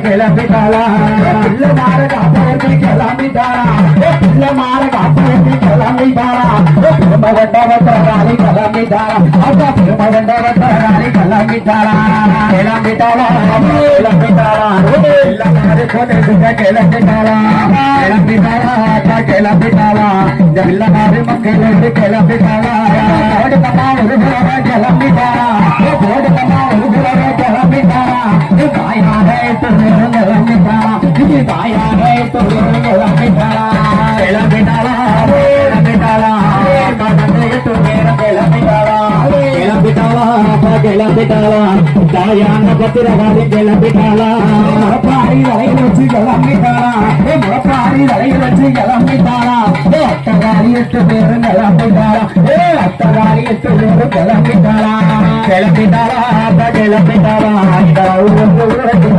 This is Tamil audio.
கிளம்பிட்டாளா பிள்ளை மாற காப்பி கிளம்பிட்டாளா பிள்ளை மாற காப்பி கிளம்பிட்டாளா பெருமை கொண்டவத்தாளி கிளம்பிட்டாளா அப்பா பெருமை கொண்டவத்தாளி கிளம்பிட்டாளா கிளம்பிட்டாளா கிளம்பிட்டாளா பிள்ளை மாறு கொண்டு கிளம்பிட்டாளா கிளம்பிட்டாளா கிளம்பிட்டாளா இந்த பிள்ளை மாறு மக்கள் கிளம்பிட்டாளா ஓடுக்கம்மா ஒரு கிளம்பிட்டாளா ஓடுக்கம்மா ஒரு கிளம்பிட்டாளா தாயாக கிளம்பிட்டாளா இது தாயாக கிளம்பிட்டாளா கிளம்பிட்டாளா கிளம்பிட்டாளா கிளம்பிட்டாளா கிளம்பிட்டாளா கிளம்பிட்டாளா தாயான பத்திரவாதி கிளம்பிட்டாளா முளப்பாரி வலையில் வச்சு கிளம்பிட்டாளா முளப்பாரி வலையில் வச்சு கிளம்பிட்டாளா அத்தகாரி 8 பேரும் கிளம்பிட்டாளா அத்தகாரி 8 பேரும் கிளம்பிட்டாளா கிளம்பிட்டாளா கிளம்பிட்டாளா கிளம்பி